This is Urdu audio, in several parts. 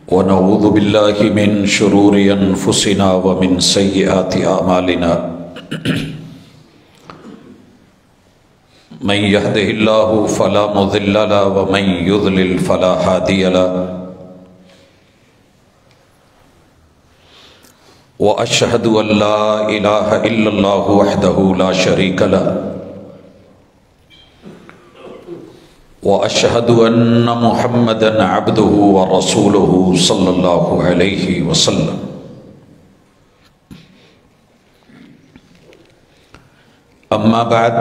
ونعوذ بالله من شرور أنفسنا ومن سيئات أعمالنا من يهده الله فلا مضل له ومن يضلل فلا هادي له وأشهد أن لا إله إلا الله وحده لا شريك له وأشهد أن محمدًا عبده ورسوله صلى الله عليه وسلم أما بعد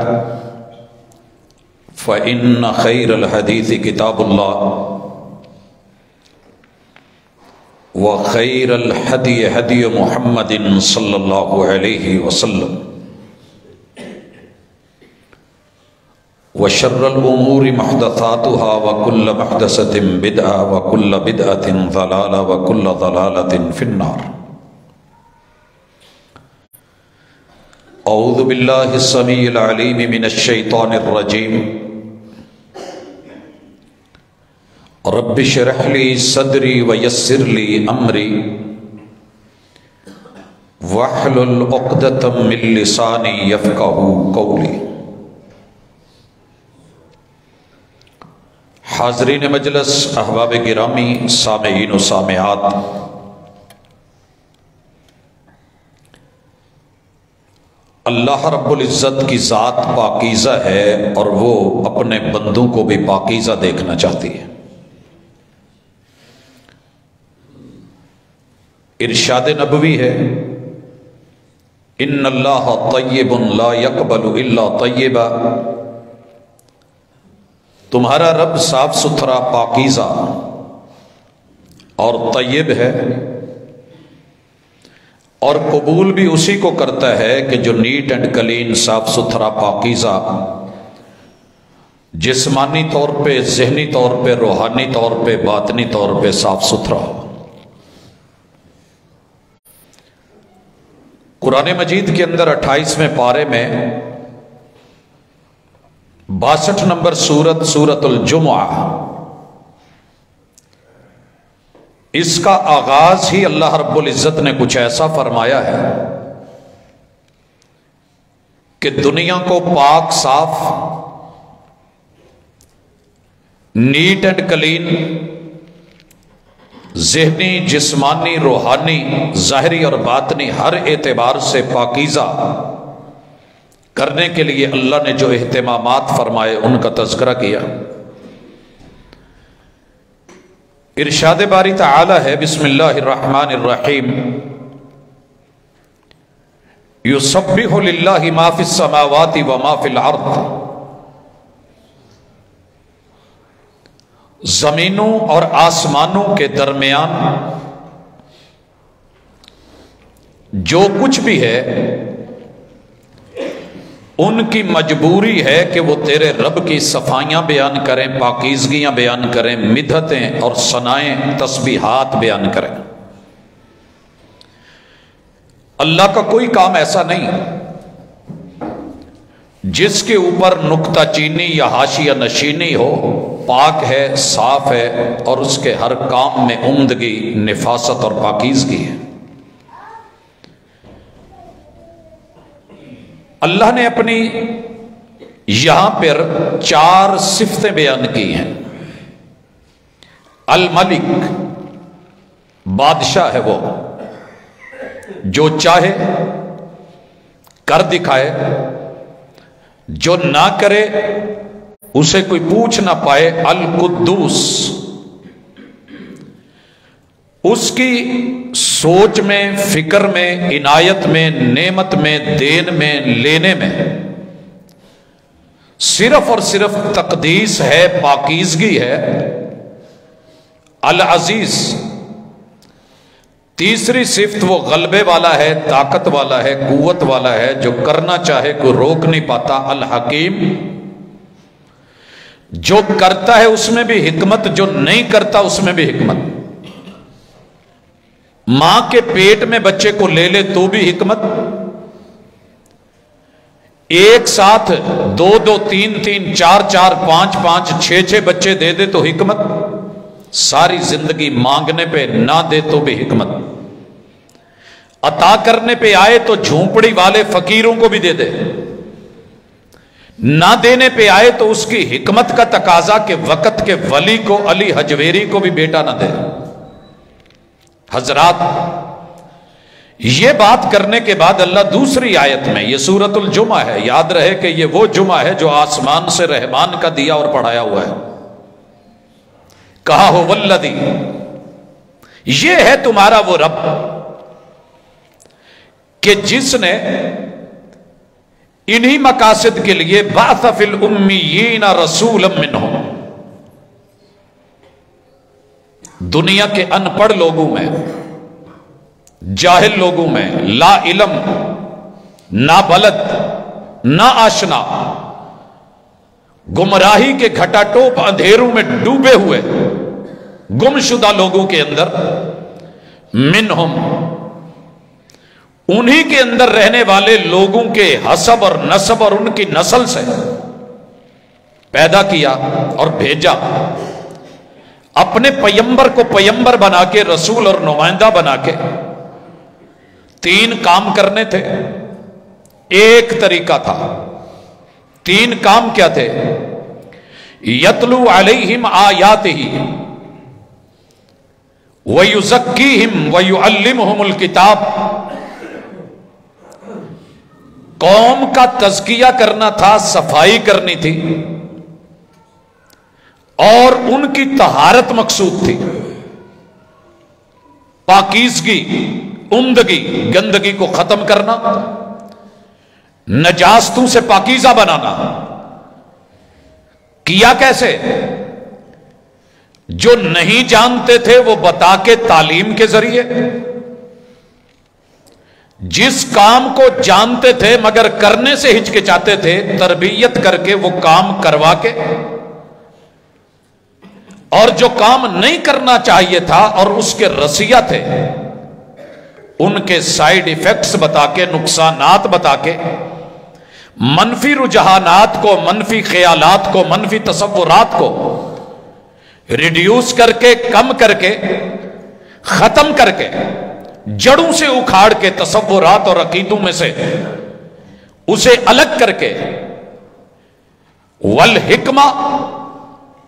فإن خير الحديث كتاب الله وخير الهدي هدي محمد صلى الله عليه وسلم وشر الأمور محدثاتها وكل محدثة بدعة وكل بدعة ضلالة وكل ضلالة في النار. أعوذ بالله السميع العليم من الشيطان الرجيم. رب اشرح لي صدري ويسر لي أمري واحلل عقدة من لساني يفقهوا قولي. حاضرین مجلس، احباب گرامی، سامعین و سامعات، اللہ رب العزت کی ذات پاکیزہ ہے اور وہ اپنے بندوں کو بھی پاکیزہ دیکھنا چاہتی ہے. ارشاد نبوی ہے، ان اللہ طیب لا یقبل الا طیبا. تمہارا رب صاف ستھرا، پاکیزہ اور طیب ہے، اور قبول بھی اسی کو کرتا ہے کہ جو نیٹ اینڈ کلین، صاف ستھرا، پاکیزہ، جسمانی طور پہ، ذہنی طور پہ، روحانی طور پہ، باطنی طور پہ صاف ستھرا ہو. قرآن مجید کے اندر 28ویں پارے میں 62 نمبر سورت الجمعہ، اس کا آغاز ہی اللہ رب العزت نے کچھ ایسا فرمایا ہے کہ دنیا کو پاک، صاف، نیٹ اینڈ کلین، ذہنی، جسمانی، روحانی، ظاہری اور باطنی ہر اعتبار سے پاکیزہ کرنے کے لیے اللہ نے جو اہتمامات فرمائے ان کا تذکرہ کیا. ارشاد باری تعالی ہے، بسم اللہ الرحمن الرحیم، یسبح للہ ما فی السماوات وما فی الارض. زمینوں اور آسمانوں کے درمیان جو کچھ بھی ہے ان کی مجبوری ہے کہ وہ تیرے رب کی صفائیاں بیان کریں، پاکیزگیاں بیان کریں، مدحتیں اور ثنائیں، تسبیحات بیان کریں. اللہ کا کوئی کام ایسا نہیں جس کے اوپر نکتہ چینی یا حاشیہ نشینی ہو. پاک ہے، صاف ہے، اور اس کے ہر کام میں عمدگی، نفاست اور پاکیزگی ہے. اللہ نے اپنی یہاں پر 4 صفتیں بیان کی ہیں. الملک، بادشاہ ہے، وہ جو چاہے کر دکھائے، جو نہ کرے اسے کوئی پوچھ نہ پائے. القدوس، اس کی سوچ میں، فکر میں، عنایت میں، نعمت میں، دین میں، لینے میں صرف اور صرف تقدیس ہے، پاکیزگی ہے. العزیز، تیسری صفت وہ غلبے والا ہے، طاقت والا ہے، قوت والا ہے، جو کرنا چاہے کوئی روک نہیں پاتا. الحکیم، جو کرتا ہے اس میں بھی حکمت، جو نہیں کرتا اس میں بھی حکمت. ماں کے پیٹ میں بچے کو لے لے تو بھی حکمت، ایک ساتھ 2 2 3 3 4 4 5 5 6 6 بچے دے دے تو حکمت، ساری زندگی مانگنے پہ نہ دے تو بھی حکمت، عطا کرنے پہ آئے تو جھونپڑی والے فقیروں کو بھی دے دے، نہ دینے پہ آئے تو اس کی حکمت کا تقاضا کہ وقت کے ولی کو، علی حجویری کو بھی بیٹا نہ دے۔ حضرات، یہ بات کرنے کے بعد اللہ دوسری آیت میں، یہ سورۃ الجمعہ ہے، یاد رہے کہ یہ وہ جمعہ ہے جو آسمان سے رحمان کا دیا اور پڑھایا ہوا ہے، کہا ہو والذی، یہ ہے تمہارا وہ رب کہ جس نے انہی مقاصد کے لیے بعث فی الامیین رسولا منہم، دنیا کے ان پڑھ لوگوں میں، جاہل لوگوں میں، لا علم، نہ بلد، نہ آشنا، گمراہی کے گھٹا ٹوپ اندھیروں میں ڈوبے ہوئے گمشدہ لوگوں کے اندر، منہم، انہی کے اندر رہنے والے لوگوں کے حسب اور نسب اور ان کی نسل سے پیدا کیا اور بھیجا، اپنے پیمبر کو پیمبر بنا کے، رسول اور نمائندہ بنا کے۔ 3 کام کرنے تھے، ایک طریقہ تھا۔ 3 کام کیا تھے؟ یتلو علیہم آیاتہ ویزکیہم ویعلمہم الکتاب، قوم کا تزکیہ کرنا تھا، صفائی کرنی تھی، اور ان کی طہارت مقصود تھی، پاکیزگی، عمدگی، گندگی کو ختم کرنا، نجاستوں سے پاکیزہ بنانا۔ کیا کیسے؟ جو نہیں جانتے تھے وہ بتا کے، تعلیم کے ذریعے، جس کام کو جانتے تھے مگر کرنے سے ہچکچاتے تھے، تربیت کر کے وہ کام کروا کے، اور جو کام نہیں کرنا چاہیے تھا اور اس کے رسیہ تھے، ان کے سائیڈ ایفیکٹس بتا کے، نقصانات بتا کے، منفی رجحانات کو، منفی خیالات کو، منفی تصورات کو ریڈیوس کر کے، کم کر کے، ختم کر کے، جڑوں سے اکھاڑ کے، تصورات اور عقیدوں میں سے اسے الگ کر کے، والحکمہ،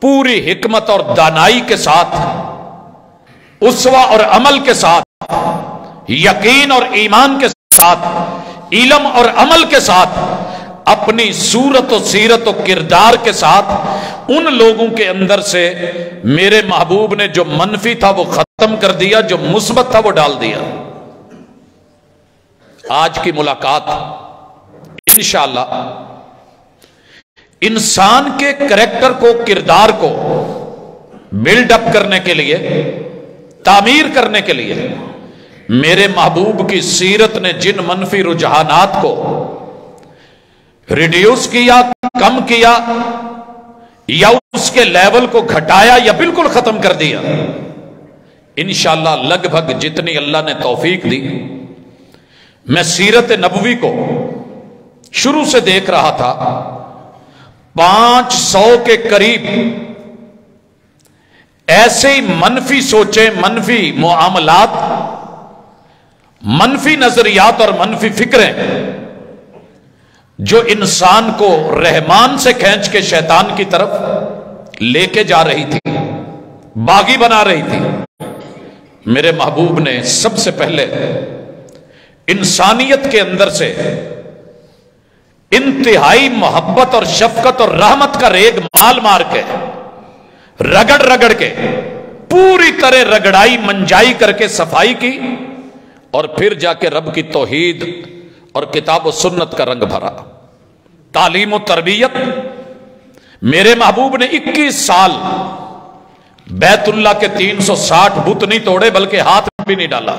پوری حکمت اور دانائی کے ساتھ، اسوہ اور عمل کے ساتھ، یقین اور ایمان کے ساتھ، علم اور عمل کے ساتھ، اپنی صورت و سیرت و کردار کے ساتھ، ان لوگوں کے اندر سے میرے محبوب نے جو منفی تھا وہ ختم کر دیا، جو مثبت تھا وہ ڈال دیا۔ آج کی ملاقات انشاءاللہ انسان کے کریکٹر کو، کردار کو بلڈ اپ کرنے کے لیے، تعمیر کرنے کے لیے، میرے محبوب کی سیرت نے جن منفی رجحانات کو ریڈیوس کیا، کم کیا، یا اس کے لیول کو گھٹایا یا بالکل ختم کر دیا، انشاءاللہ لگ بھگ جتنی اللہ نے توفیق دی، میں سیرت نبوی کو شروع سے دیکھ رہا تھا، 500 کے قریب ایسے ہی منفی سوچیں، منفی معاملات، منفی نظریات اور منفی فکریں جو انسان کو رحمان سے کھینچ کے شیطان کی طرف لے کے جا رہی تھی، باغی بنا رہی تھی۔ میرے محبوب نے سب سے پہلے انسانیت کے اندر سے انتہائی محبت اور شفقت اور رحمت کا ریگ مال مار کے، رگڑ رگڑ کے، پوری طرح رگڑائی منجائی کر کے صفائی کی، اور پھر جا کے رب کی توحید اور کتاب و سنت کا رنگ بھرا۔ تعلیم و تربیت، میرے محبوب نے 21 سال بیت اللہ کے 360 بت نہیں توڑے، بلکہ ہاتھ بھی نہیں ڈالا،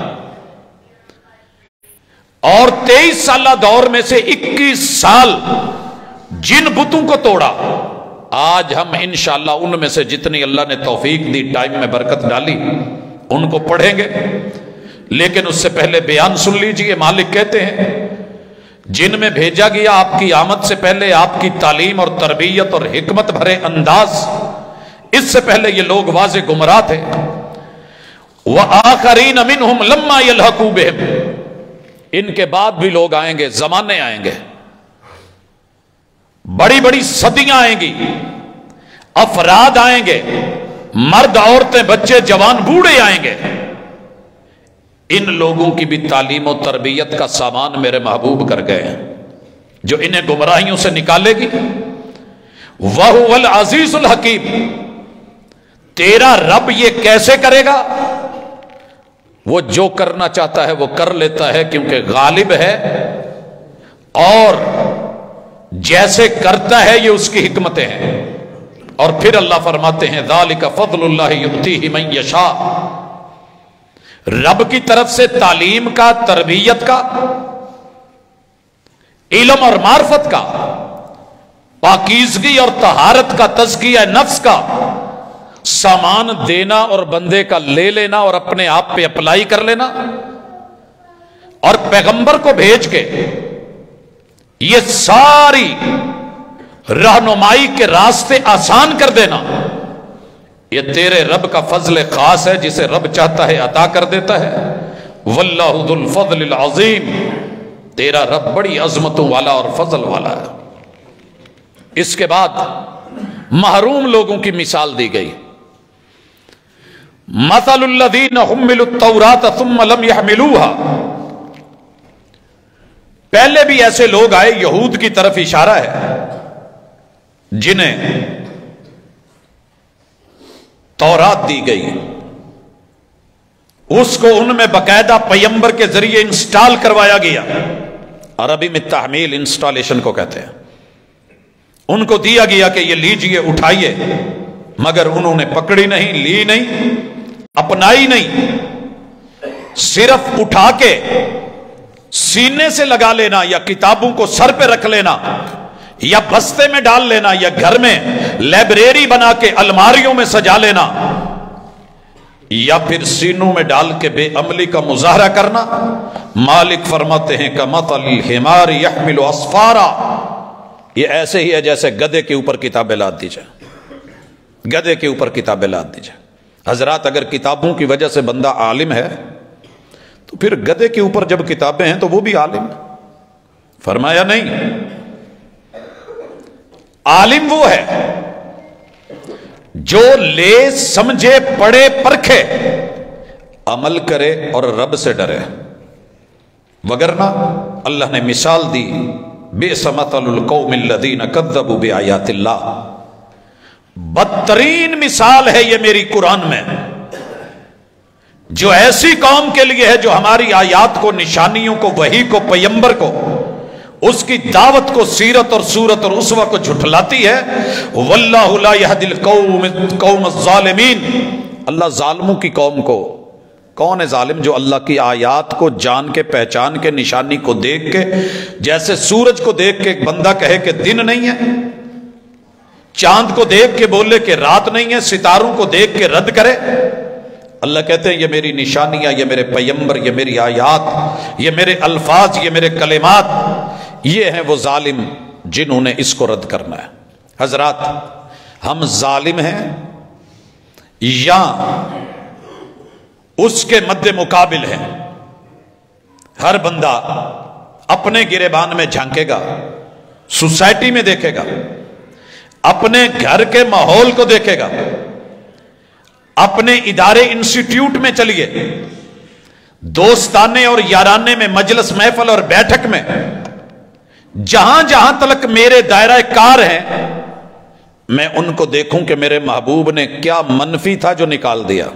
اور 23 سالہ دور میں سے 21 سال جن بتوں کو توڑا، آج ہم انشاءاللہ ان میں سے جتنی اللہ نے توفیق دی، ٹائم میں برکت ڈالی، ان کو پڑھیں گے۔ لیکن اس سے پہلے بیان سن لیجئے۔ مالک کہتے ہیں جن میں بھیجا گیا آپ کی آمد سے پہلے آپ کی تعلیم اور تربیت اور حکمت بھرے انداز، اس سے پہلے یہ لوگ واضح گمراہ تھے۔ وَآخَرِينَ مِنْهُمْ لَمَّا يَلْحَقُوا بِهِمْ، ان کے بعد بھی لوگ آئیں گے، زمانے آئیں گے، بڑی بڑی صدیاں آئیں گی، افراد آئیں گے، مرد عورتیں بچے جوان بوڑھے آئیں گے، ان لوگوں کی بھی تعلیم و تربیت کا سامان میرے محبوب کر گئے ہیں، جو انہیں گمراہیوں سے نکالے گی۔ وَهُوَ الْعَزِيزُ الْحَكِيمُ، تیرا رب یہ کیسے کرے گا؟ وہ جو کرنا چاہتا ہے وہ کر لیتا ہے، کیونکہ غالب ہے، اور جیسے کرتا ہے یہ اس کی حکمتیں ہیں۔ اور پھر اللہ فرماتے ہیں ذَلِكَ فَضْلُ اللَّهِ يُؤْتِيهِ مَن يَشَاءُ، رب کی طرف سے تعلیم کا، تربیت کا، علم اور معرفت کا، پاکیزگی اور طہارت کا، تزکیہ نفس کا سامان دینا اور بندے کا لے لینا اور اپنے آپ پہ اپلائی کر لینا، اور پیغمبر کو بھیج کے یہ ساری رہنمائی کے راستے آسان کر دینا، یہ تیرے رب کا فضل خاص ہے، جسے رب چاہتا ہے عطا کر دیتا ہے۔ واللہ ذو الفضل العظیم، تیرا رب بڑی عظمتوں والا اور فضل والا ہے۔ اس کے بعد محروم لوگوں کی مثال دی گئی۔ مثل الذین حملوا التوراۃ ثم لم يحملوها، پہلے بھی ایسے لوگ آئے، یہود کی طرف اشارہ ہے، جنہیں تورات دی گئی، اس کو ان میں باقاعدہ پیمبر کے ذریعے انسٹال کروایا گیا، عربی میں تحمیل انسٹالیشن کو کہتے ہیں۔ ان کو دیا گیا کہ یہ لیجئے، اٹھائیے، مگر انہوں نے پکڑی نہیں، لی نہیں، اپنائی نہیں، صرف اٹھا کے سینے سے لگا لینا، یا کتابوں کو سر پہ رکھ لینا، یا بستے میں ڈال لینا، یا گھر میں لائبریری بنا کے الماریوں میں سجا لینا، یا پھر سینوں میں ڈال کے بے عملی کا مظاہرہ کرنا۔ مالک فرماتے ہیں کمثل الحمار يحمل اسفارا، یہ ایسے ہی ہے جیسے گدھے کے اوپر کتابیں لاد دی جائیں، گدھے کے اوپر کتابیں لاد دی جائیں۔ حضرات، اگر کتابوں کی وجہ سے بندہ عالم ہے تو پھر گدھے کے اوپر جب کتابیں ہیں تو وہ بھی عالم ہے؟ فرمایا نہیں، عالم وہ ہے جو لے، سمجھے، پڑھے، پرکھے، عمل کرے اور رب سے ڈرے، وگرنہ اللہ نے مثال دی بئس مثل القوم الذین کذبوا بآیات اللہ، بدترین مثال ہے یہ میری قرآن میں، جو ایسی قوم کے لیے ہے جو ہماری آیات کو، نشانیوں کو، وحی کو، پیمبر کو، اس کی دعوت کو، سیرت اور صورت اور اسوہ کو جھٹلاتی ہے۔ واللہ لا یہدی القوم الظالمین، اللہ ظالموں کی قوم کو، کون ہے ظالم؟ جو اللہ کی آیات کو جان کے، پہچان کے، نشانی کو دیکھ کے، جیسے سورج کو دیکھ کے ایک بندہ کہے کہ دن نہیں ہے، چاند کو دیکھ کے بولے کہ رات نہیں ہے، ستاروں کو دیکھ کے رد کرے۔ اللہ کہتے ہیں یہ میری نشانیاں، یہ میرے پیمبر، یہ میری آیات، یہ میرے الفاظ، یہ میرے کلمات، یہ ہیں وہ ظالم جنہوں نے اس کو رد کرنا ہے۔ حضرات، ہم ظالم ہیں یا اس کے مد مقابل ہیں؟ ہر بندہ اپنے گریبان میں جھانکے گا، سوسائٹی میں دیکھے گا، اپنے گھر کے ماحول کو دیکھے گا، اپنے ادارے انسٹیٹیوٹ میں چلیے، دوستانے اور یارانے میں، مجلس محفل اور بیٹھک میں، جہاں جہاں تلک میرے دائرہ کار ہیں، میں ان کو دیکھوں کہ میرے محبوب نے کیا منفی تھا جو نکال دیا،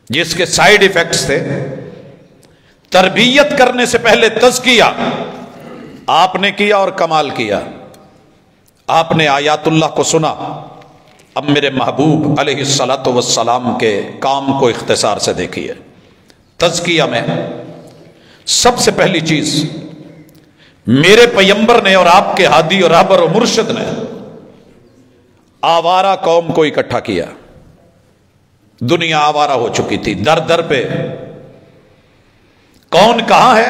جس کے سائیڈ ایفیکٹس تھے۔ تربیت کرنے سے پہلے تزکیہ آپ نے کیا اور کمال کیا، آپ نے آیات اللہ کو سنا۔ اب میرے محبوب علیہ الصلاۃ والسلام کے کام کو اختصار سے دیکھیے۔ تزکیہ میں سب سے پہلی چیز میرے پیمبر نے اور آپ کے ہادی اور رہبر و مرشد نے آوارہ قوم کو اکٹھا کیا۔ دنیا آوارہ ہو چکی تھی، در در پہ کون کہاں ہے،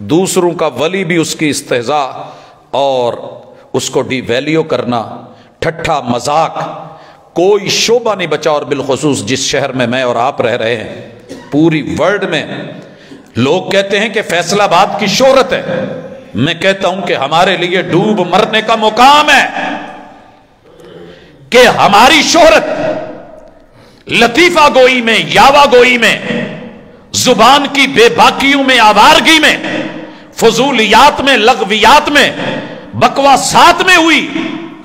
دوسروں کا ولی بھی اس کی استہزاء اور اس کو ڈی ویلیو کرنا، ٹھٹھا مذاق، کوئی شعبہ نہیں بچا۔ اور بالخصوص جس شہر میں میں اور آپ رہ رہے ہیں، پوری ورلڈ میں لوگ کہتے ہیں کہ فیصل آباد کی شہرت ہے، میں کہتا ہوں کہ ہمارے لیے ڈوب مرنے کا مقام ہے کہ ہماری شہرت لطیفہ گوئی میں، یاوا گوئی میں، زبان کی بے باکیوں میں، آوارگی میں، فضولیات میں، لغویات میں، بکواسات میں ہوئی،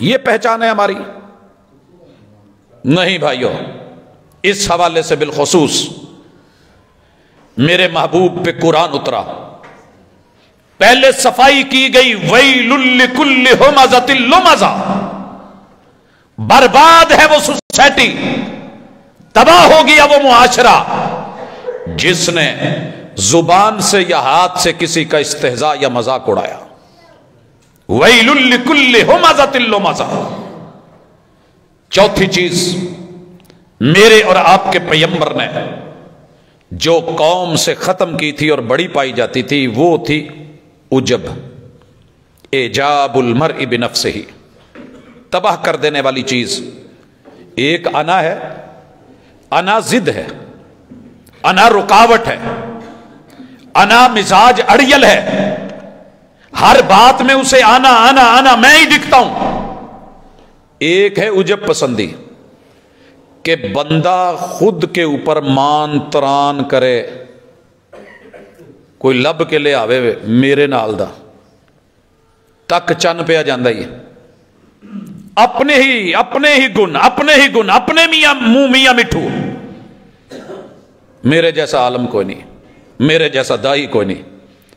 یہ پہچان ہے ہماری؟ نہیں بھائیو۔ اس حوالے سے بالخصوص میرے محبوب پہ قرآن اترا، پہلے صفائی کی گئی، ویل لکل ہمزۃ لمزہ، برباد ہے وہ سوسائٹی، تباہ ہو گیا وہ معاشرہ جس نے زبان سے یا ہاتھ سے کسی کا استہزاء یا مذاق اڑایا۔ ویل لکل ہمزۃ لمزہ۔ چوتھی چیز میرے اور آپ کے پیغمبر نے جو قوم سے ختم کی تھی اور بڑی پائی جاتی تھی وہ تھی عجب، اعجاب المرء بنفسہ، تباہ کر دینے والی چیز۔ ایک انا ہے، انا ضد ہے، انا رکاوٹ ہے، انا مزاج اڑیل ہے، ہر بات میں اسے آنا آنا آنا میں ہی دکھتا ہوں۔ ایک ہے عجب پسندی کہ بندہ خود کے اوپر مان تران کرے، کوئی لب کے لے آوے میرے نال دا تک چن پیا جاندہ ہی، اپنے ہی گن، اپنے میاں منہ میاں مٹھو، میرے جیسا عالم کوئی نہیں، میرے جیسا دائی کوئی نہیں،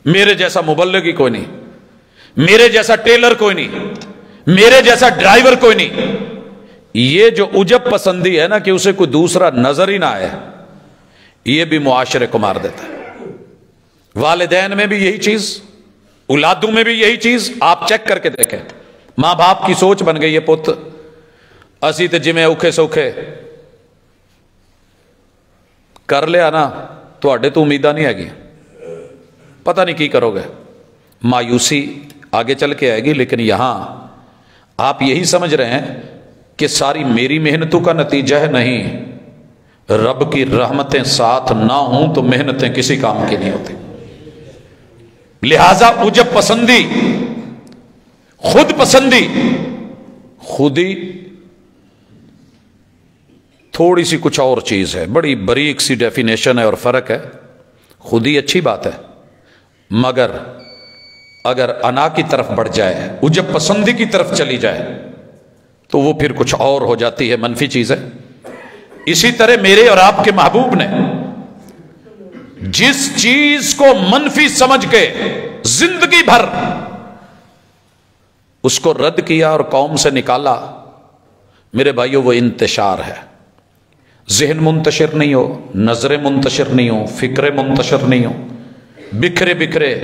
میرے جیسا مبلغی کوئی نہیں، میرے جیسا ٹیلر کوئی نہیں، میرے جیسا ڈرائیور کوئی نہیں۔ یہ جو عجب پسندی ہے نا کہ اسے کوئی دوسرا نظر ہی نہ آئے، یہ بھی معاشرے کو مار دیتا ہے۔ والدین میں بھی یہی چیز، اولادوں میں بھی یہی چیز، آپ چیک کر کے دیکھیں۔ ماں باپ کی سوچ بن گئی ہے، پت اسی تے جمیں اوکھے سوکھے کر لیا نا، تواڈے تو امیداں نہیں ہے گی، پتہ نہیں کی کرو گے، مایوسی آگے چل کے آئے گی۔ لیکن یہاں آپ یہی سمجھ رہے ہیں کہ ساری میری محنتوں کا نتیجہ ہے، نہیں، رب کی رحمتیں ساتھ نہ ہوں تو محنتیں کسی کام کی نہیں ہوتی۔ لہذا عجب پسندی، خود پسندی، خودی تھوڑی سی کچھ اور چیز ہے، بڑی باریک سی ڈیفینیشن ہے اور فرق ہے۔ خودی اچھی بات ہے، مگر اگر انا کی طرف بڑھ جائے، عجب پسندی کی طرف چلی جائے تو وہ پھر کچھ اور ہو جاتی ہے، منفی چیز ہے۔ اسی طرح میرے اور آپ کے محبوب نے جس چیز کو منفی سمجھ کے زندگی بھر اس کو رد کیا اور قوم سے نکالا، میرے بھائیو وہ انتشار ہے۔ ذہن منتشر نہیں ہو، نظریں منتشر نہیں ہو، فکریں منتشر نہیں ہو، بکھرے بکھرے،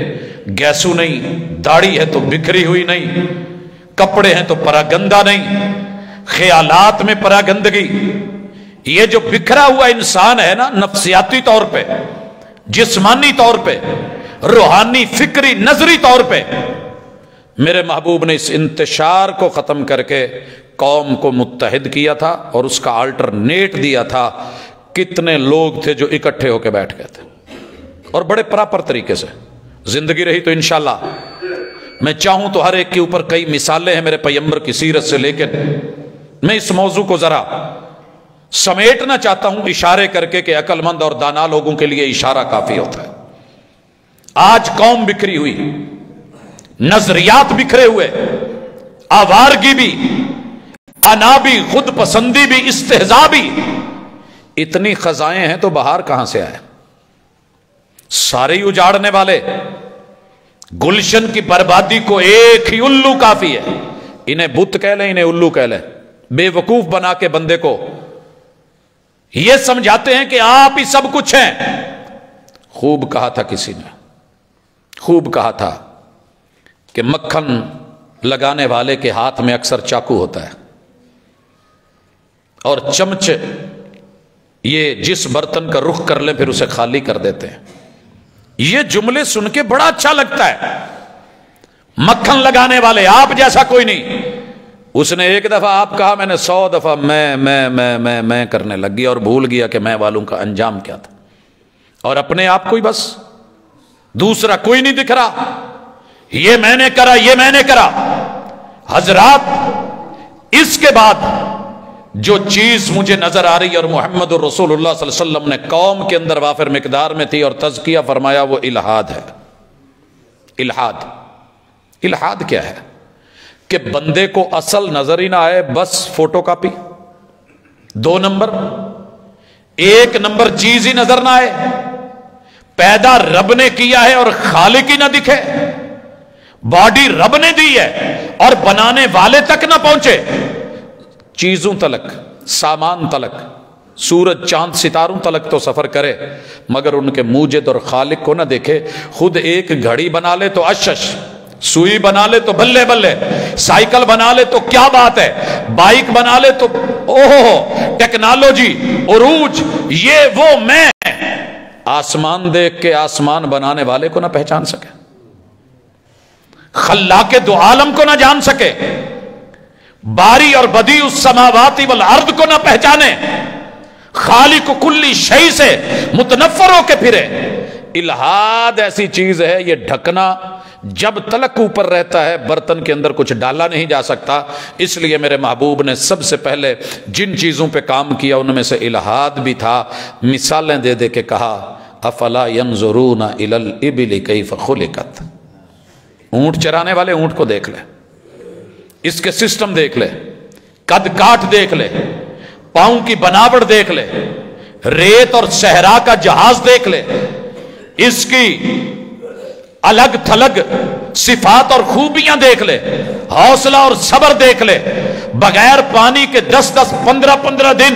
گیسو نہیں، داڑھی ہے تو بکھری ہوئی نہیں، کپڑے ہیں تو پراگندہ نہیں، خیالات میں پراگندگی۔ یہ جو بکھرا ہوا انسان ہے نا، نفسیاتی طور پہ، جسمانی طور پہ، روحانی، فکری، نظری طور پہ، میرے محبوب نے اس انتشار کو ختم کر کے قوم کو متحد کیا تھا اور اس کا آلٹرنیٹ دیا تھا۔ کتنے لوگ تھے جو اکٹھے ہو کے بیٹھ گئے تھے اور بڑے پراپر طریقے سے۔ زندگی رہی تو انشاءاللہ میں چاہوں تو ہر ایک کے اوپر کئی مثالیں ہیں میرے پیغمبر کی سیرت سے، لیکن میں اس موضوع کو ذرا سمیٹنا چاہتا ہوں اشارے کر کے کہ عقل مند اور دانا لوگوں کے لیے اشارہ کافی ہوتا ہے۔ آج قوم بکھری ہوئی، نظریات بکھرے ہوئے، آوارگی بھی، انا بھی، خود پسندی بھی، استہزاء بھی، اتنی خزائیں ہیں تو بہار کہاں سے آئے؟ سارے ہی اجاڑنے والے۔ گلشن کی بربادی کو ایک ہی الو کافی ہے، انہیں بت کہہ لیں، انہیں الو کہہ لیں، بے وقوف بنا کے بندے کو یہ سمجھاتے ہیں کہ آپ ہی سب کچھ ہیں۔ خوب کہا تھا کسی نے، خوب کہا تھا کہ مکھن لگانے والے کے ہاتھ میں اکثر چاقو ہوتا ہے اور چمچ یہ جس برتن کا رخ کر لیں پھر اسے خالی کر دیتے ہیں۔ یہ جملے سن کے بڑا اچھا لگتا ہے، مکھن لگانے والے آپ جیسا کوئی نہیں۔ اس نے ایک دفعہ آپ کہا، میں نے 100 دفعہ میں کرنے لگ گیا اور بھول گیا کہ میں والوں کا انجام کیا تھا، اور اپنے آپ کو ہی بس، دوسرا کوئی نہیں دکھ رہا، یہ میں نے کرا، یہ میں نے کرا۔ حضرات اس کے بعد جو چیز مجھے نظر آ رہی ہے اور محمد الرسول اللہ صلی اللہ علیہ وسلم نے قوم کے اندر وافر مقدار میں تھی اور تزکیہ فرمایا، وہ الہاد ہے۔ الہاد، الہاد کیا ہے؟ کہ بندے کو اصل نظر ہی نہ آئے، بس فوٹو کاپی، 2 نمبر، 1 نمبر چیز ہی نظر نہ آئے، پیدا رب نے کیا ہے اور خالق ہی نہ دکھے، باڈی رب نے دی ہے اور بنانے والے تک نہ پہنچے، چیزوں تلک، سامان تلک، سورج چاند ستاروں تلک تو سفر کرے مگر ان کے موجد اور خالق کو نہ دیکھے۔ خود ایک گھڑی بنا لے تو اشش، سوئی بنا لے تو بلے بلے، سائیکل بنا لے تو کیا بات ہے، بائک بنا لے تو اوہ ٹیکنالوجی، عروج، یہ وہ میں، آسمان دیکھ کے آسمان بنانے والے کو نہ پہچان سکے، خلاق دو عالم کو نہ جان سکے، باری اور بدیع السماوات والارض کو نہ پہچانے، خالق کلی شیء سے متنفر ہو کے پھرے۔ الہاد ایسی چیز ہے، یہ ڈھکنا جب تلک اوپر رہتا ہے برتن کے اندر کچھ ڈالا نہیں جا سکتا۔ اس لیے میرے محبوب نے سب سے پہلے جن چیزوں پہ کام کیا ان میں سے الہاد بھی تھا۔ مثالیں دے دے کے کہا، افلا ينظرون الى الابل کیف خلقت، اونٹ چرانے والے اونٹ کو دیکھ لے، اس کے سسٹم دیکھ لے، قد کاٹ دیکھ لے، پاؤں کی بناوٹ دیکھ لے، ریت اور صحرا کا جہاز دیکھ لے، اس کی الگ تھلگ صفات اور خوبیاں دیکھ لے، حوصلہ اور صبر دیکھ لے، بغیر پانی کے 10 15 دن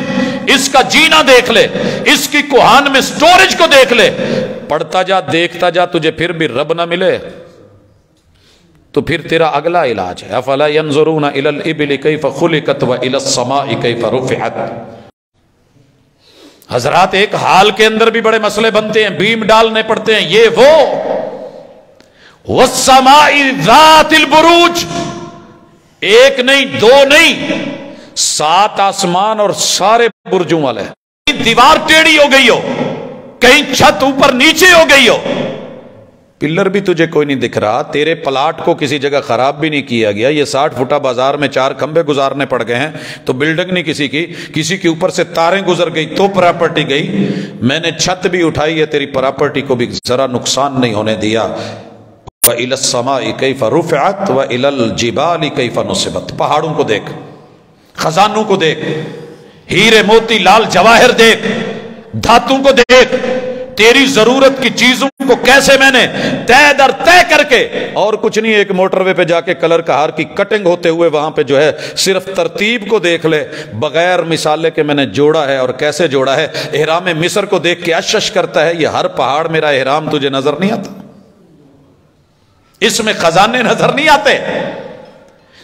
اس کا جینا دیکھ لے، اس کی کوہان میں سٹوریج کو دیکھ لے، پڑھتا جا دیکھتا جا، تجھے پھر بھی رب نہ ملے تو پھر تیرا اگلا علاج ہے، افلا ينظرون الى الابل کیف خلقت والى السماء کیف رفعت۔ حضرات ایک حال کے اندر بھی بڑے مسئلے بنتے ہیں، بیم ڈالنے پڑتے ہیں، یہ وہ والسماء ذات البروج، 1 نہیں 2 نہیں، 7 آسمان اور سارے برجوں والے، کہیں دیوار ٹیڑھی ہو گئی ہو، کہیں چھت اوپر نیچے ہو گئی ہو، پلر بھی تجھے کوئی نہیں دکھ رہا، تیرے پلاٹ کو کسی جگہ خراب بھی نہیں کیا گیا، یہ 60 فٹا بازار میں 4 کھمبے گزارنے پڑ گئے ہیں تو بلڈنگ نہیں کسی کی اوپر سے تاریں گزر گئی تو پراپرٹی گئی، میں نے چھت بھی اٹھائی ہے، تیری پراپرٹی کو بھی ذرا نقصان نہیں ہونے دیا۔ وَإِلَى السَّمَاءِ كَيْفَ رُفِعَتْ وَإِلَى الْجِبَالِ كَيْفَ نُصِبَتْ، پہاڑوں کو دیکھ، خزانوں کو دیکھ، ہیرے موتی لال جواہر دیکھ، دھاتوں کو دیکھ، تیری ضرورت کی چیزوں کو کیسے میں نے طے در طے کر کے، اور کچھ نہیں، ایک موٹر وے پہ جا کے کلر کہار کی کٹنگ ہوتے ہوئے وہاں پہ جو ہے صرف ترتیب کو دیکھ لے، بغیر مثالے کے میں نے جوڑا ہے اور کیسے جوڑا ہے۔ احرام مصر کو دیکھ کے اشش کرتا ہے، یہ ہر پہاڑ میرا احرام تجھے نظر نہیں آتا، اس میں خزانے نظر نہیں آتے،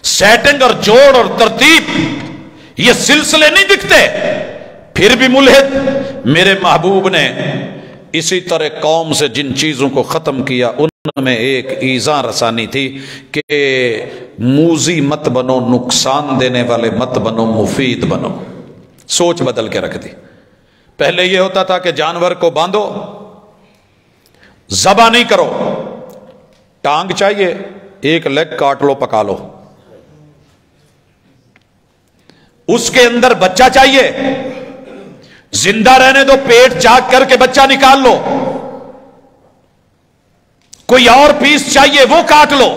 سیٹنگ اور جوڑ اور ترتیب یہ سلسلے نہیں دکھتے، پھر بھی ملحد۔ میرے محبوب نے اسی طرح قوم سے جن چیزوں کو ختم کیا ان میں ایک ایذا رسانی تھی کہ موذی مت بنو، نقصان دینے والے مت بنو، مفید بنو، سوچ بدل کے رکھ دی۔ پہلے یہ ہوتا تھا کہ جانور کو باندھو، ذبح نہیں کرو، ٹانگ چاہیے 1 لیگ کاٹ لو پکا لو، اس کے اندر بچہ چاہیے زندہ رہنے دو، پیٹ چاک کر کے بچہ نکال لو، کوئی اور پیس چاہیے وہ کاٹ لو،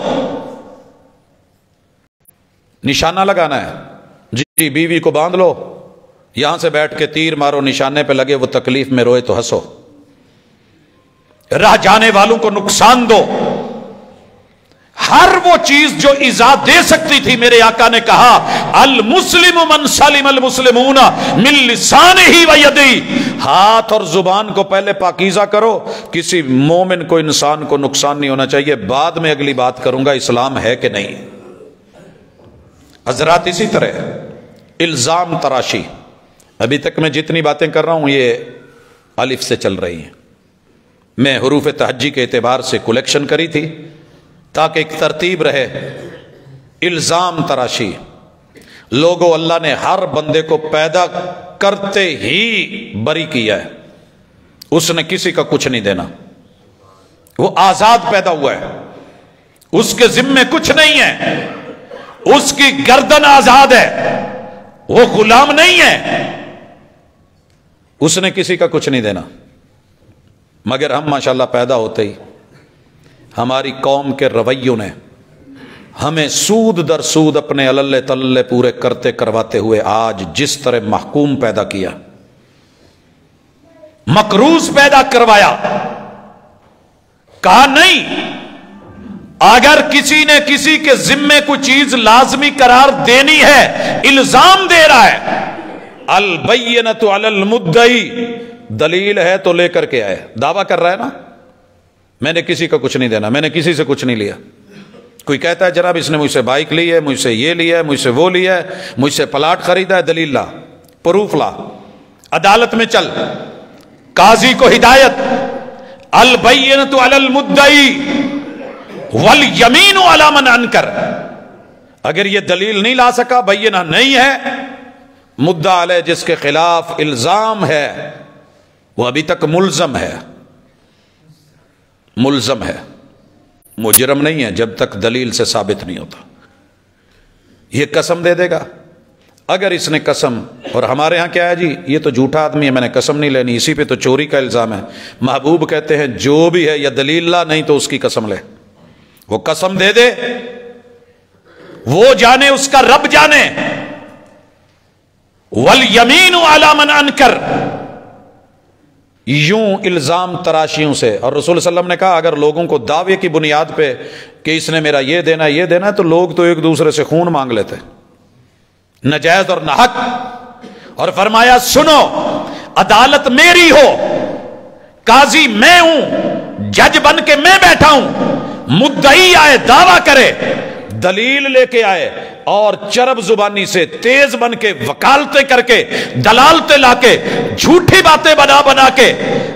نشانہ لگانا ہے، جی بیوی کو باندھ لو، یہاں سے بیٹھ کے تیر مارو، نشانے پہ لگے، وہ تکلیف میں روئے تو ہنسو، راہ جانے والوں کو نقصان دو۔ ہر وہ چیز جو ایذا دے سکتی تھی میرے آقا نے کہا، المسلم من سلم المسلمون من لسانہ و یدہ، ہاتھ اور زبان کو پہلے پاکیزہ کرو، کسی مومن کو انسان کو نقصان نہیں ہونا چاہیے، بعد میں اگلی بات کروں گا اسلام ہے کہ نہیں۔ حضرات اسی طرح الزام تراشی، ابھی تک میں جتنی باتیں کر رہا ہوں یہ الف سے چل رہی ہیں، میں حروف تہجی کے اعتبار سے کلیکشن کری تھی تاکہ ایک ترتیب رہے. الزام تراشی. لوگوں اللہ نے ہر بندے کو پیدا کرتے ہی بری کیا ہے. اس نے کسی کا کچھ نہیں دینا. وہ آزاد پیدا ہوا ہے, اس کے ذمے کچھ نہیں ہے, اس کی گردن آزاد ہے, وہ غلام نہیں ہے. اس نے کسی کا کچھ نہیں دینا. مگر ہم ماشاءاللہ پیدا ہوتے ہی ہماری قوم کے رویوں نے ہمیں سود در سود اپنے اللہ تلے پورے کرتے کرواتے ہوئے آج جس طرح محکوم پیدا کیا, مقروض پیدا کروایا. کہا نہیں, اگر کسی نے کسی کے ذمے کوئی چیز لازمی قرار دینی ہے, الزام دے رہا ہے, البینۃ علی المدعی, دلیل ہے تو لے کر کے آئے. دعویٰ کر رہا ہے نا میں نے کسی کا کچھ نہیں دینا, میں نے کسی سے کچھ نہیں لیا. کوئی کہتا ہے جناب اس نے مجھ سے بائک لی ہے, مجھ سے یہ لیا ہے, مجھ سے وہ لیا ہے, مجھ سے پلاٹ خریدا ہے, دلیل لا, پروف لا, عدالت میں چل. قاضی کو ہدایت, البینۃ علی المدعی والیمین علی من انکر. اگر یہ دلیل نہیں لا سکا, بینہ نہیں ہے, مدعا علیہ جس کے خلاف الزام ہے وہ ابھی تک ملزم ہے, ملزم ہے, مجرم نہیں ہے جب تک دلیل سے ثابت نہیں ہوتا. یہ قسم دے دے گا. اگر اس نے قسم, اور ہمارے ہاں کیا ہے جی, یہ تو جھوٹا آدمی ہے, میں نے قسم نہیں لینی, اسی پہ تو چوری کا الزام ہے. محبوب کہتے ہیں جو بھی ہے یا دلیل لا, نہیں تو اس کی قسم لے. وہ قسم دے دے, وہ جانے, اس کا رب جانے. والیمین علی من انکر. یوں الزام تراشیوں سے. اور رسول صلی اللہ علیہ وسلم نے کہا اگر لوگوں کو دعوے کی بنیاد پہ کہ اس نے میرا یہ دینا یہ دینا ہے, تو لوگ تو ایک دوسرے سے خون مانگ لیتے ناجائز اور ناحق. اور فرمایا سنو, عدالت میری ہو, قاضی میں ہوں, جج بن کے میں بیٹھا ہوں, مدعی آئے دعویٰ کرے, دلیل لے کے آئے, اور چرب زبانی سے تیز بن کے وکالتیں کر کے دلالتیں لا کے جھوٹی باتیں بنا بنا کے,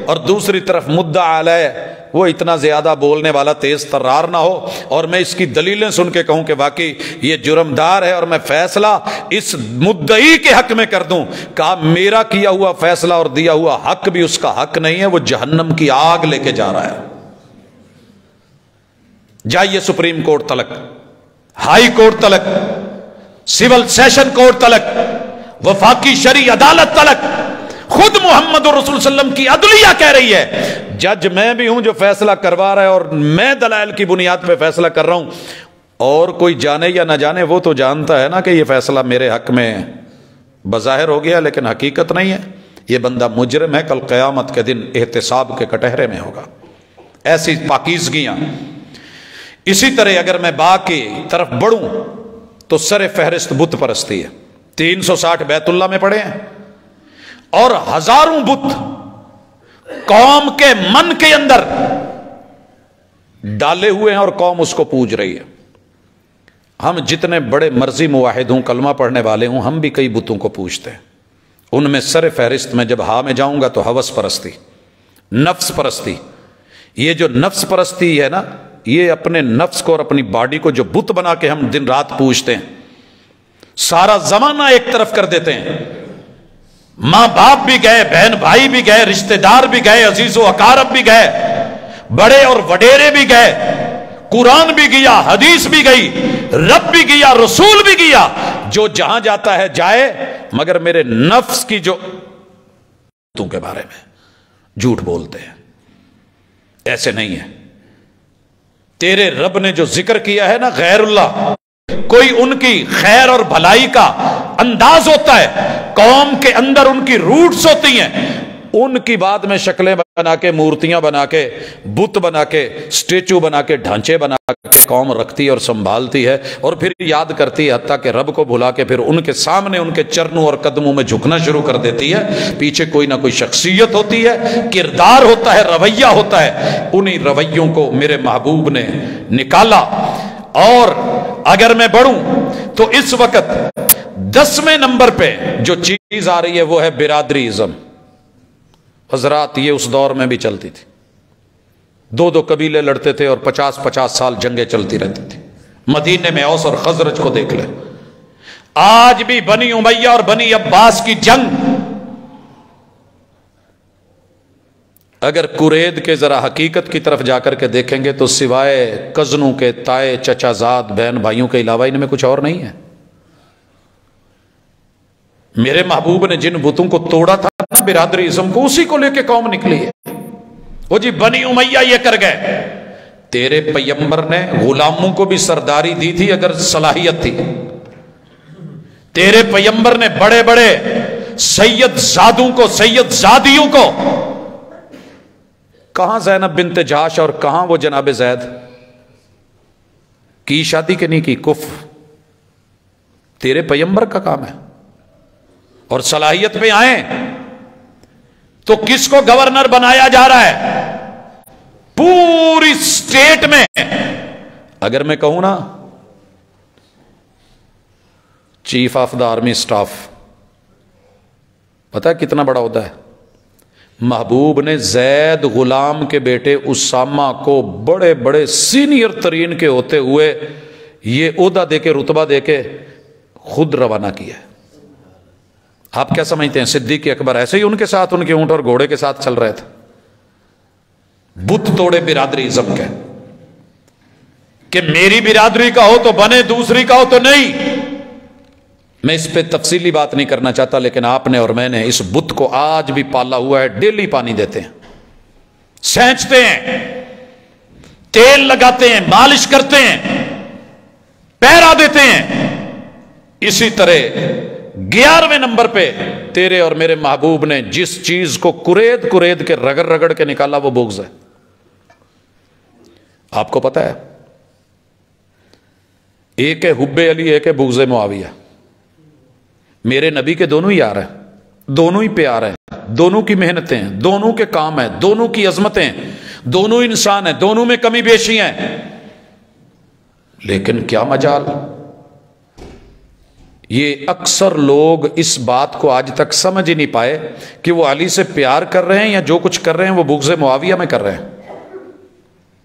اور دوسری طرف مدعا علیہ وہ اتنا زیادہ بولنے والا تیز ترار نہ ہو, اور میں اس کی دلیلیں سن کے کہوں کہ واقعی یہ جرمدار ہے, اور میں فیصلہ اس مدعی کے حق میں کر دوں. کہا میرا کیا ہوا فیصلہ اور دیا ہوا حق بھی اس کا حق نہیں ہے, وہ جہنم کی آگ لے کے جا رہا ہے. جائیے سپریم کورٹ تلک, ہائی کورٹ تلک, سول سیشن کورٹ تلک, وفاقی شرعی عدالت تلک, خود محمد رسول صلی اللہ علیہ وسلم کی عدلیہ کہہ رہی ہے جج میں بھی ہوں جو فیصلہ کروا رہا ہے, اور میں دلائل کی بنیاد پہ فیصلہ کر رہا ہوں, اور کوئی جانے یا نہ جانے وہ تو جانتا ہے نا کہ یہ فیصلہ میرے حق میں بظاہر ہو گیا لیکن حقیقت نہیں ہے. یہ بندہ مجرم ہے, کل قیامت کے دن احتساب کے کٹہرے میں ہوگا. ایسی پاکیزگیاں. اسی طرح اگر میں با کی طرف بڑھوں تو سر فہرست بت پرستی ہے. 360 بیت اللہ میں پڑے ہیں, اور ہزاروں بت قوم کے من کے اندر ڈالے ہوئے ہیں, اور قوم اس کو پوج رہی ہے. ہم جتنے بڑے مرضی موحد ہوں, کلمہ پڑھنے والے ہوں, ہم بھی کئی بتوں کو پوجتے ہیں. ان میں سر فہرست میں جب ہاں میں جاؤں گا تو ہوس پرستی, نفس پرستی. یہ جو نفس پرستی ہے نا, یہ اپنے نفس کو اور اپنی باڈی کو جو بت بنا کے ہم دن رات پوجتے ہیں, سارا زمانہ ایک طرف کر دیتے ہیں. ماں باپ بھی گئے, بہن بھائی بھی گئے, رشتہ دار بھی گئے, عزیز و اقارب بھی گئے, بڑے اور وڈیرے بھی گئے, قرآن بھی گیا, حدیث بھی گئی, رب بھی گیا, رسول بھی گیا. جو جہاں جاتا ہے جائے, مگر میرے نفس کی جو تم کے بارے میں جھوٹ بولتے ہیں. ایسے نہیں ہے. تیرے رب نے جو ذکر کیا ہے نا غیر اللہ, کوئی ان کی خیر اور بھلائی کا انداز ہوتا ہے, قوم کے اندر ان کی روٹس ہوتی ہیں, ان کی بعد میں شکلیں بنا کے, مورتیاں بنا کے, بت بنا کے, سٹیچو بنا کے, ڈھانچے بنا کے قوم رکھتی اور سنبھالتی ہے, اور پھر یاد کرتی ہے, حتیٰ کہ رب کو بھلا کے پھر ان کے سامنے ان کے چرنوں اور قدموں میں جھکنا شروع کر دیتی ہے. پیچھے کوئی نہ کوئی شخصیت ہوتی ہے, کردار ہوتا ہے, رویہ ہوتا ہے. انہی رویوں کو میرے محبوب نے نکالا. اور اگر میں بڑھوں تو اس وقت 10ویں نمبر پہ جو چیز آ رہی ہے وہ ہے برادری ازم. حضرات یہ اس دور میں بھی چلتی تھی. دو دو قبیلے لڑتے تھے اور 50-50 سال جنگیں چلتی رہتی تھی. مدینے میں اوس اور خزرج کو دیکھ لیں. آج بھی بنی امیہ اور بنی عباس کی جنگ اگر قرید کے ذرا حقیقت کی طرف جا کر کے دیکھیں گے تو سوائے کزنوں کے، تائے، چچا زاد، بہن بھائیوں کے علاوہ ان میں کچھ اور نہیں ہے. میرے محبوب نے جن بتوں کو توڑا تھا نا برادری ازم کو، اسی کو لے کے قوم نکلی ہے. وہ جی بنی امیہ یہ کر گئے. تیرے پیغمبر نے غلاموں کو بھی سرداری دی تھی اگر صلاحیت تھی. تیرے پیغمبر نے بڑے بڑے سید زادوں کو، سید زادیوں کو، کہاں زینب بنت جاش اور کہاں وہ جناب زید کی شادی کے نہیں کی؟ کفر تیرے پیغمبر کا کام ہے. اور صلاحیت پہ آئیں تو کس کو گورنر بنایا جا رہا ہے پوری اسٹیٹ میں؟ اگر میں کہوں نا chief of the army staff, پتہ ہے کتنا بڑا عہدہ ہے؟ محبوب نے زید غلام کے بیٹے اسامہ کو بڑے بڑے سینئر ترین کے ہوتے ہوئے یہ عہدہ دے کے، رتبہ دے کے خود روانہ کیا ہے. آپ کیا سمجھتے ہیں صدیق اکبر ایسے ہی ان کے ساتھ، ان کے اونٹ اور گھوڑے کے ساتھ چل رہے تھے؟ بت توڑے برادری ازم کے کہ میری برادری کا ہو تو بنے، دوسری کا ہو تو نہیں. میں اس پہ تفصیلی بات نہیں کرنا چاہتا، لیکن آپ نے اور میں نے اس بت کو آج بھی پالا ہوا ہے. ڈیلی پانی دیتے ہیں، سینچتے ہیں، تیل لگاتے ہیں، مالش کرتے ہیں، پہرا دیتے ہیں. اسی طرح 11ویں نمبر پہ تیرے اور میرے محبوب نے جس چیز کو کرید کرید کے رگڑ رگڑ کے نکالا وہ بغض ہے. آپ کو پتا ہے ایک ہے حب علی، ایک ہے بغض معاویہ. میرے نبی کے دونوں ہی یار ہیں، دونوں ہی پیار ہیں، دونوں کی محنتیں ہیں، دونوں کے کام ہیں، دونوں کی عظمتیں، دونوں انسان ہیں، دونوں میں کمی بیشی ہیں. لیکن کیا مجال، یہ اکثر لوگ اس بات کو آج تک سمجھ ہی نہیں پائے کہ وہ علی سے پیار کر رہے ہیں یا جو کچھ کر رہے ہیں وہ بغض معاویہ میں کر رہے ہیں.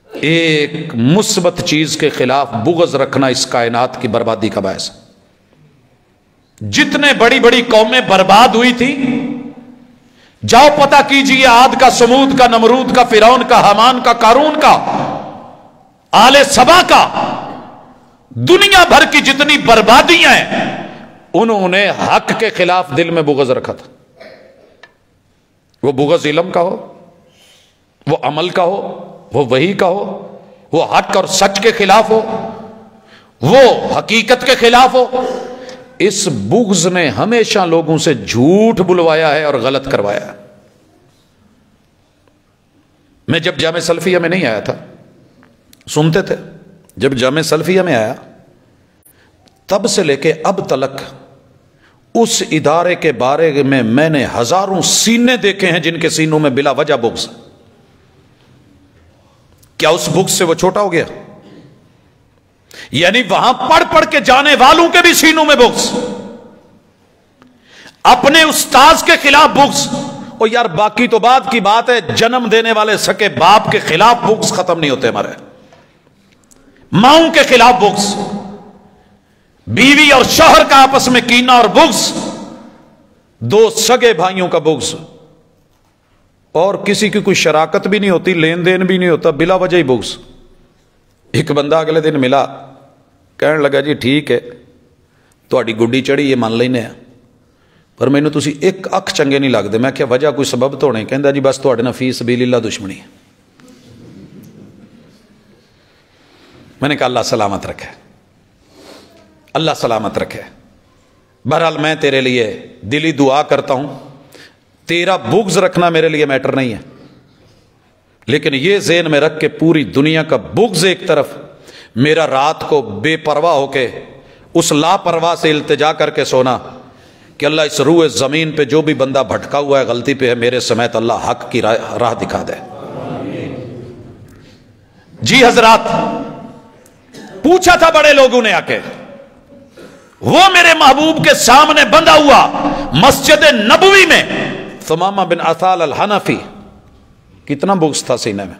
ایک مثبت چیز کے خلاف بغض رکھنا اس کائنات کی بربادی کا باعث ہے. جتنے بڑی بڑی قومیں برباد ہوئی تھی، جاؤ پتہ کیجئے، عاد کا، سمود کا، نمرود کا، فرعون کا، حامان کا، قارون کا، آل سبا کا، دنیا بھر کی جتنی بربادیاں ہیں انہوں نے حق کے خلاف دل میں بغض رکھا تھا. وہ بغض علم کا ہو، وہ عمل کا ہو، وہ وحی کا ہو، وہ حق اور سچ کے خلاف ہو، وہ حقیقت کے خلاف ہو. اس بغض نے ہمیشہ لوگوں سے جھوٹ بلوایا ہے اور غلط کروایا ہے. میں جب جامع سلفیہ میں نہیں آیا تھا، سنتے تھے، جب جامع سلفیہ میں آیا تب سے لے کے اب تلک اس ادارے کے بارے میں نے ہزاروں سینے دیکھے ہیں جن کے سینوں میں بلا وجہ بغض. کیا اس بغض سے وہ چھوٹا ہو گیا؟ یعنی وہاں پڑھ پڑھ کے جانے والوں کے بھی سینوں میں بغض، اپنے استاذ کے خلاف بغض. اور یار باقی تو بات کی بات ہے، جنم دینے والے سکے باپ کے خلاف بغض ختم نہیں ہوتے ہمارے. ماؤں کے خلاف بغض، بیوی اور شوہر کا آپس میں کینہ اور بغض، دو سگے بھائیوں کا بغض، اور کسی کی کوئی شراکت بھی نہیں ہوتی، لین دین بھی نہیں ہوتا، بلا وجہ ہی بغض. ایک بندہ اگلے دن ملا، کہنے لگا جی ٹھیک ہے تہاڈی گڈی چڑھی یہ مان لینے ہیں، پر مینوں تسی ایک اکھ چنگے نہیں لگدے. میں کیا وجہ کوئی سبب تو ہونے؟ کہندا جی بس تہاڈے نال فی سبیل اللہ دشمنی ہے. میں نے کہا اللہ سلامت رکھے، اللہ سلامت رکھے. بہرحال میں تیرے لیے دلی دعا کرتا ہوں، تیرا بغض رکھنا میرے لیے میٹر نہیں ہے، لیکن یہ ذہن میں رکھ کے پوری دنیا کا بغض ایک طرف، میرا رات کو بے پرواہ ہو کے اس لاپرواہ سے التجا کر کے سونا کہ اللہ اس روح زمین پہ جو بھی بندہ بھٹکا ہوا ہے، غلطی پہ ہے، میرے سمیت اللہ حق کی راہ دکھا دے. جی حضرات، پوچھا تھا بڑے لوگوں نے آ کے، وہ میرے محبوب کے سامنے بندہ ہوا مسجد نبوی میں، ثمامہ بن عثال الحنفی، کتنا بغض تھا سینے میں.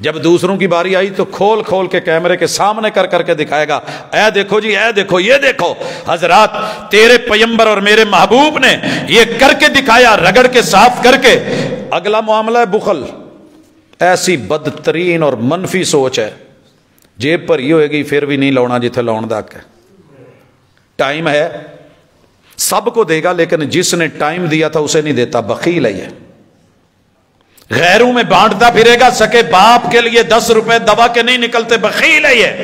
جب دوسروں کی باری آئی تو کھول کھول کے کیمرے کے سامنے کر کر کے دکھائے گا، اے دیکھو جی، اے دیکھو، یہ دیکھو۔ حضرات، تیرے پیغمبر اور میرے محبوب نے یہ کر کے دکھایا، رگڑ کے صاف کر کے۔ اگلا معاملہ ہے بخل، ایسی بدترین اور منفی سوچ ہے، جیب پر ہی ہوئے گی پھر بھی نہیں لاؤنا جتھے لاؤن دا ہے۔ ٹائم ہے سب کو دے گا، لیکن جس نے ٹائم دیا تھا اسے نہیں دیتا، بخیل ہے یہ۔ غیروں میں بانٹتا پھرے گا، سکے باپ کے لیے 10 روپے دوا کے نہیں نکلتے، بخیل ہے یہ۔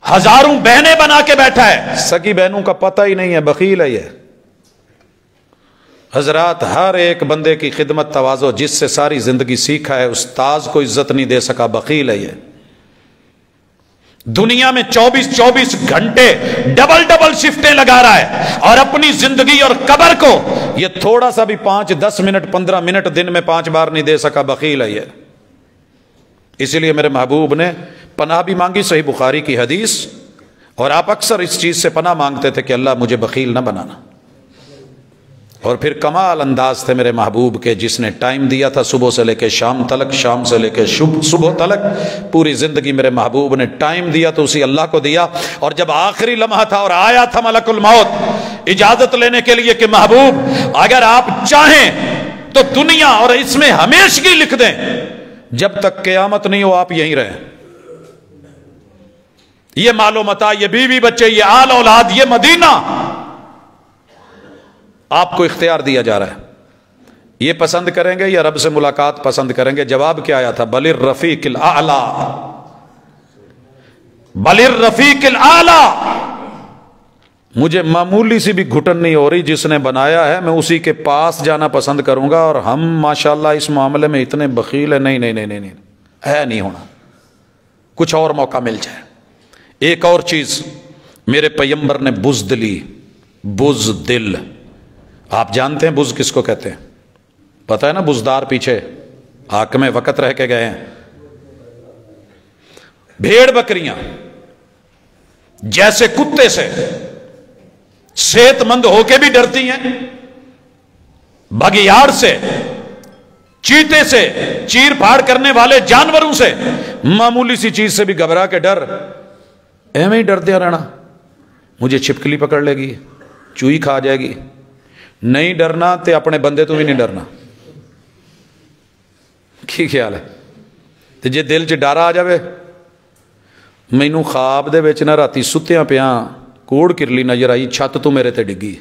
ہزاروں بہنیں بنا کے بیٹھا ہے، سکی بہنوں کا پتہ ہی نہیں ہے، بخیل ہے یہ۔ حضرات، ہر ایک بندے کی خدمت تواضع جس سے ساری زندگی سیکھا ہے، استاذ کو عزت نہیں دے سکا، بخیل ہے یہ۔ دنیا میں 24 گھنٹے ڈبل شفٹیں لگا رہا ہے، اور اپنی زندگی اور قبر کو یہ تھوڑا سا بھی 5 10 منٹ 15 منٹ دن میں 5 بار نہیں دے سکا، بخیل ہے یہ۔ اسی لیے میرے محبوب نے پناہ بھی مانگی، صحیح بخاری کی حدیث، اور آپ اکثر اس چیز سے پناہ مانگتے تھے کہ اللہ مجھے بخیل نہ بنانا۔ اور پھر کمال انداز تھے میرے محبوب کے، جس نے ٹائم دیا تھا صبح سے لے کے شام تلک، شام سے لے کے صبح تلک، پوری زندگی میرے محبوب نے ٹائم دیا تو اسی اللہ کو دیا۔ اور جب آخری لمحہ تھا اور آیا تھا ملک الموت اجازت لینے کے لیے کہ محبوب اگر آپ چاہیں تو دنیا اور اس میں ہمیشگی لکھ دیں، جب تک قیامت نہیں ہو آپ یہیں رہیں، یہ مال و متاع، یہ بیوی بچے، یہ آل اولاد، یہ مدینہ آپ کو اختیار دیا جا رہا ہے۔ یہ پسند کریں گے یا رب سے ملاقات پسند کریں گے؟ جواب کیا آیا تھا؟ بل الرفیق الاعلی، بل الرفیق الاعلی۔ مجھے معمولی سی بھی گھٹن نہیں ہو رہی، جس نے بنایا ہے میں اسی کے پاس جانا پسند کروں گا۔ اور ہم ماشاءاللہ اس معاملے میں اتنے بخیل ہیں، نہیں نہیں نہیں نہیں ہے، نہیں ہونا، کچھ اور موقع مل جائے۔ ایک اور چیز میرے پیغمبر نے بزدلی، بزدل، آپ جانتے ہیں بز کس کو کہتے ہیں؟ پتہ ہے نا، بزدار پیچھے حاکم وقت رہ کے گئے ہیں۔ بھیڑ بکریاں جیسے کتے سے صحت مند ہو کے بھی ڈرتی ہیں، بگیاڑ سے، چیتے سے، چیر پھاڑ کرنے والے جانوروں سے، معمولی سی چیز سے بھی گھبرا کے ڈر، ایویں ہی ڈرتے رہنا، مجھے چھپکلی پکڑ لے گی، چوئی کھا جائے گی۔ نہیں ڈرنا تے اپنے بندے تو بھی نہیں ڈرنا، کی خیال ہے؟ تے جے دل چ ڈر آ جاوے، مینوں خواب دے وچ نہ راتی ستیاں پیاں کوڑ کرلی نظر آئی، چھت تو میرے تے ڈگی،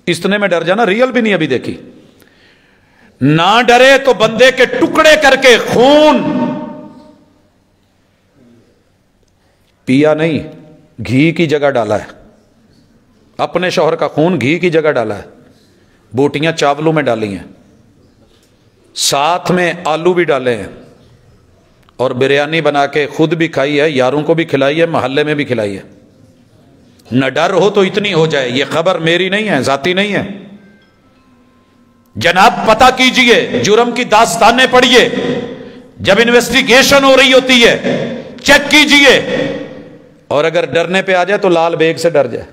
اتنے میں ڈر جانا، ریئل بھی نہیں ابھی دیکھی۔ نہ ڈرے تو بندے کے ٹکڑے کر کے خون پیا نہیں، گھی کی جگہ ڈالا ہے، اپنے شوہر کا خون گھی کی جگہ ڈالا ہے، بوٹیاں چاولوں میں ڈالی ہیں، ساتھ میں آلو بھی ڈالے ہیں، اور بریانی بنا کے خود بھی کھائی ہے، یاروں کو بھی کھلائی ہے، محلے میں بھی کھلائی ہے۔ نہ ڈر ہو تو اتنی ہو جائے، یہ خبر میری نہیں ہے، ذاتی نہیں ہے۔ جناب پتہ کیجئے، جرم کی داستانیں پڑھیے، جب انویسٹیگیشن ہو رہی ہوتی ہے چیک کیجئے، اور اگر ڈرنے پہ آ جائے تو لال بیگ سے ڈر جائے۔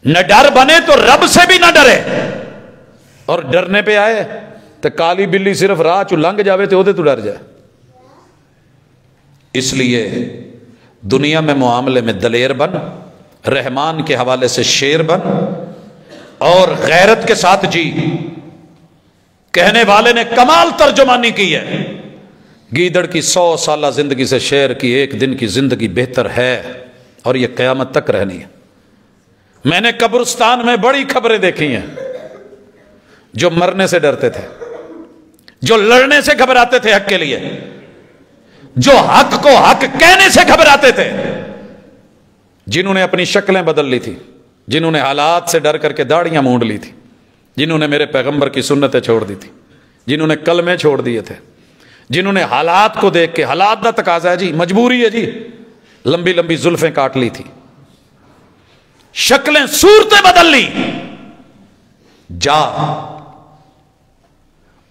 نہ ڈر بنے تو رب سے بھی نہ ڈرے، اور ڈرنے پہ آئے تو کالی بلی صرف راہ چ لنگ جاوے تو تو ڈر جائے۔ اس لیے دنیا میں معاملے میں دلیر بن، رحمان کے حوالے سے شیر بن، اور غیرت کے ساتھ جی۔ کہنے والے نے کمال ترجمانی کی ہے، گیدڑ کی 100 سالہ زندگی سے شیر کی 1 دن کی زندگی بہتر ہے، اور یہ قیامت تک رہنی ہے۔ میں نے قبرستان میں بڑی خبریں دیکھی ہیں، جو مرنے سے ڈرتے تھے، جو لڑنے سے گھبراتے تھے حق کے لیے، جو حق کو حق کہنے سے گھبراتے تھے، جنہوں نے اپنی شکلیں بدل لی تھی، جنہوں نے حالات سے ڈر کر کے داڑیاں مونڈ لی تھی، جنہوں نے میرے پیغمبر کی سنتیں چھوڑ دی تھی، جنہوں نے کلمے چھوڑ دیے تھے، جنہوں نے حالات کو دیکھ کے، حالات کا تقاضا ہے جی، مجبوری ہے جی، لمبی لمبی زلفیں کاٹ لی تھی، شکلیں صورتیں بدل لی، جا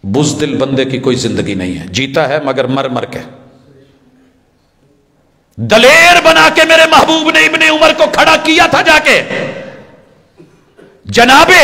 بزدل بندے کی کوئی زندگی نہیں ہے، جیتا ہے مگر مر مر کے۔ دلیر بنا کے میرے محبوب نے ابن عمر کو کھڑا کیا تھا جا کے، جنابے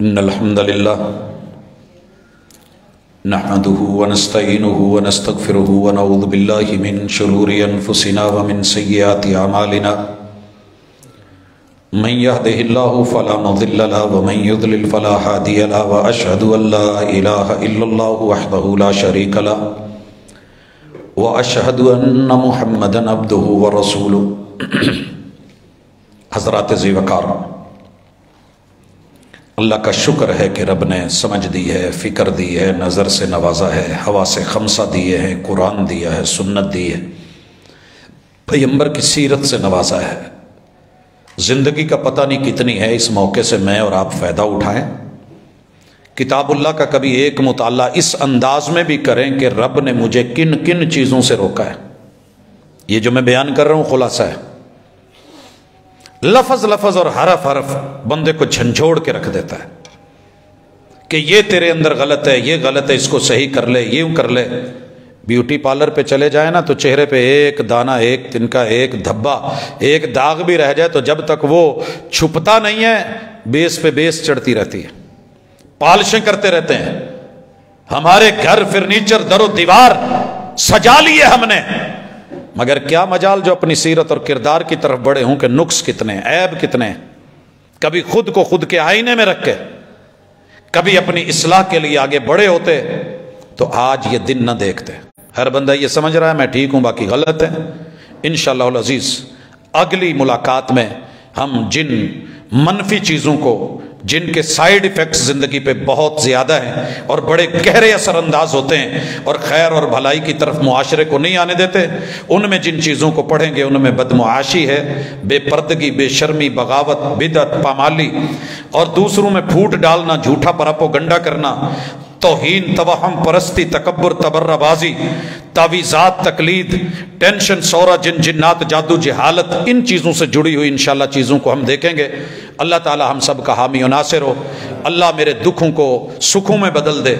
ان الحمد للہ نحمده ونستعینه ونستغفره ونعوذ باللہ من شرور انفسنا ومن سیئات اعمالنا من يهده الله فلا مضل له ومن يضلل فلا هادي له واشهد ان لا اله الا الله وحده لا شريك له واشهد ان محمدا عبده ورسوله حضرات ذی وقار، اللہ کا شکر ہے کہ رب نے سمجھ دی ہے، فکر دی ہے، نظر سے نوازا ہے، حواس خمسہ دیے ہیں، قرآن دیا ہے، سنت دی ہے، پیغمبر کی سیرت سے نوازا ہے۔ زندگی کا پتہ نہیں کتنی ہے، اس موقع سے میں اور آپ فائدہ اٹھائیں۔ کتاب اللہ کا کبھی ایک مطالعہ اس انداز میں بھی کریں کہ رب نے مجھے کن کن چیزوں سے روکا ہے۔ یہ جو میں بیان کر رہا ہوں خلاصہ ہے، لفظ لفظ اور حرف حرف بندے کو جھنجھوڑ کے رکھ دیتا ہے کہ یہ تیرے اندر غلط ہے، یہ غلط ہے، اس کو صحیح کر لے، یہ کر لے۔ بیوٹی پارلر پہ چلے جائیں نا تو چہرے پہ ایک دانہ، ایک تنکا، ایک دھبا، ایک داغ بھی رہ جائے تو جب تک وہ چھپتا نہیں ہے بیس پہ بیس چڑھتی رہتی ہے، پالشیں کرتے رہتے ہیں۔ ہمارے گھر فرنیچر در و دیوار سجا لیے ہم نے، مگر کیا مجال جو اپنی سیرت اور کردار کی طرف بڑھے ہوں کہ نقص کتنے، عیب کتنے۔ کبھی خود کو خود کے آئینے میں رکھ کے، کبھی اپنی اصلاح کے لیے آگے بڑے ہوتے تو آج یہ دن نہ دیکھتے۔ ہر بندہ یہ سمجھ رہا ہے میں ٹھیک ہوں باقی غلط ہے۔ انشاءاللہ العزیز اگلی ملاقات میں ہم جن منفی چیزوں کو، جن کے سائیڈ ایفیکٹس زندگی پہ بہت زیادہ ہیں اور بڑے گہرے اثر انداز ہوتے ہیں اور خیر اور بھلائی کی طرف معاشرے کو نہیں آنے دیتے، ان میں جن چیزوں کو پڑھیں گے ان میں بدمعاشی ہے، بے پردگی، بے شرمی، بغاوت، بدعت، پامالی اور دوسروں میں پھوٹ ڈالنا، جھوٹا پراپوگنڈا کرنا، توہین، توہم پرستی، تکبر، تبرہ بازی، تعویذات، تقلید، ٹینشن، سورہ، جن جنات، جادو، جہالت، ان چیزوں سے جڑی ہوئی انشاءاللہ چیزوں کو ہم دیکھیں گے۔ اللہ تعالی ہم سب کا حامی و ناصر ہو۔ اللہ میرے دکھوں کو سکھوں میں بدل دے۔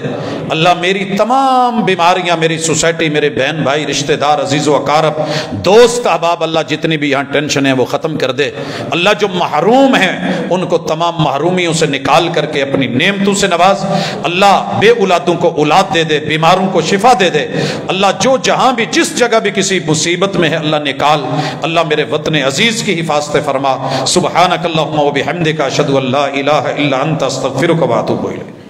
اللہ میری تمام بیماریاں، میری سوسائٹی، میرے بہن بھائی، رشتہ دار، عزیز و اقارب، دوست احباب، اللہ جتنی بھی یہاں ٹینشن ہیں وہ ختم کر دے۔ اللہ جو محروم ہیں ان کو تمام محرومیوں سے نکال کر کے اپنی نعمتوں سے نواز۔ اللہ بے اولادوں کو اولاد دے دے، بیماروں کو شفا دے دے۔ اللہ جو جہاں بھی جس جگہ بھی کسی مصیبت میں ہے اللہ نکال۔ اللہ میرے وطن عزیز کی حفاظت فرما۔ سبحانک اللہم و بحمدک، اشہد ان لا الہ الا انت، استغفرک و اتوب الیک۔